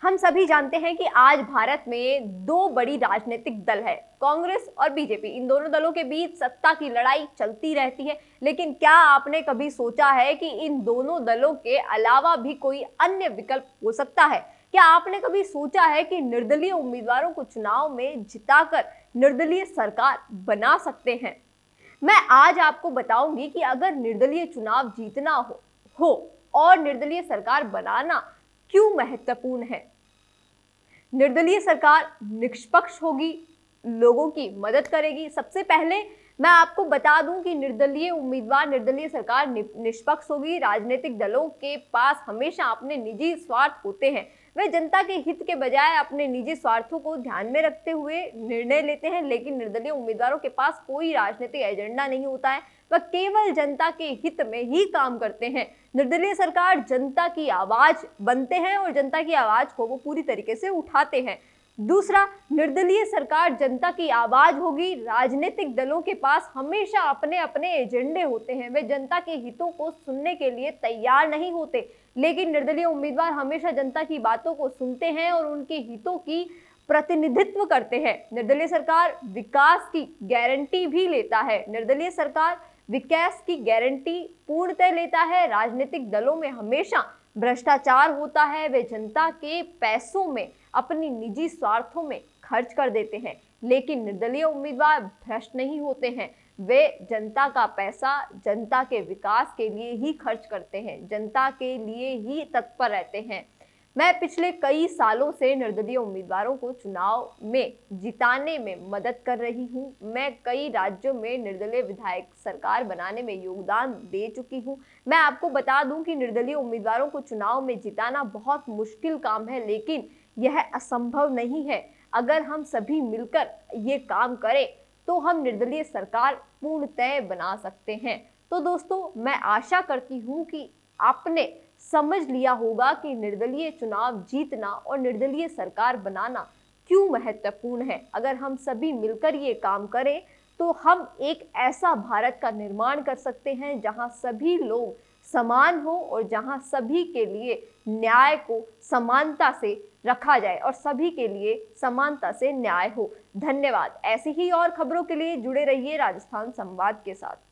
हम सभी जानते हैं कि आज भारत में दो बड़ी राजनीतिक दल है, कांग्रेस और बीजेपी। इन दोनों दलों के बीच सत्ता की लड़ाई चलती रहती है। लेकिन क्या आपने कभी सोचा है कि इन दोनों दलों के अलावा भी कोई अन्य विकल्प हो सकता है? क्या आपने कभी सोचा है कि निर्दलीय उम्मीदवारों को चुनाव में जिताकर निर्दलीय सरकार बना सकते हैं? मैं आज आपको बताऊंगी कि अगर निर्दलीय चुनाव जीतना हो और निर्दलीय सरकार बनाना क्यों महत्वपूर्ण है। निर्दलीय सरकार निष्पक्ष होगी, लोगों की मदद करेगी। सबसे पहले मैं आपको बता दूं कि निर्दलीय उम्मीदवार, निर्दलीय सरकार निष्पक्ष होगी। राजनीतिक दलों के पास हमेशा अपने निजी स्वार्थ होते हैं। वे जनता के हित के बजाय अपने निजी स्वार्थों को ध्यान में रखते हुए निर्णय लेते हैं। लेकिन निर्दलीय उम्मीदवारों के पास कोई राजनीतिक एजेंडा नहीं होता है, वह केवल जनता के हित में ही काम करते हैं। निर्दलीय सरकार जनता की आवाज बनते हैं और जनता की आवाज को वो पूरी तरीके से उठाते हैं। दूसरा, निर्दलीय सरकार जनता की आवाज होगी। राजनीतिक दलों के पास हमेशा अपने अपने एजेंडे होते हैं, वे जनता के हितों को सुनने के लिए तैयार नहीं होते। लेकिन निर्दलीय उम्मीदवार हमेशा जनता की बातों को सुनते हैं और उनके हितों की प्रतिनिधित्व करते हैं। निर्दलीय सरकार विकास की गारंटी भी लेता है। निर्दलीय सरकार विकास की गारंटी पूर्णतः लेता है। राजनीतिक दलों में हमेशा भ्रष्टाचार होता है, वे जनता के पैसों में अपनी निजी स्वार्थों में खर्च कर देते हैं। लेकिन निर्दलीय उम्मीदवार भ्रष्ट नहीं होते हैं, वे जनता का पैसा जनता के विकास के लिए ही खर्च करते हैं, जनता के लिए ही तत्पर रहते हैं। मैं पिछले कई सालों से निर्दलीय उम्मीदवारों को चुनाव में जिताने में मदद कर रही हूं। मैं कई राज्यों में निर्दलीय विधायक सरकार बनाने में योगदान दे चुकी हूं। मैं आपको बता दूं कि निर्दलीय उम्मीदवारों को चुनाव में जिताना बहुत मुश्किल काम है, लेकिन यह असंभव नहीं है। अगर हम सभी मिलकर ये काम करें तो हम निर्दलीय सरकार पूर्णतः बना सकते हैं। तो दोस्तों, मैं आशा करती हूँ कि आपने समझ लिया होगा कि निर्दलीय चुनाव जीतना और निर्दलीय सरकार बनाना क्यों महत्वपूर्ण है। अगर हम सभी मिलकर ये काम करें तो हम एक ऐसा भारत का निर्माण कर सकते हैं जहां सभी लोग समान हो और जहां सभी के लिए न्याय को समानता से रखा जाए और सभी के लिए समानता से न्याय हो। धन्यवाद। ऐसी ही और खबरों के लिए जुड़े रहिए राजस्थान संवाद के साथ।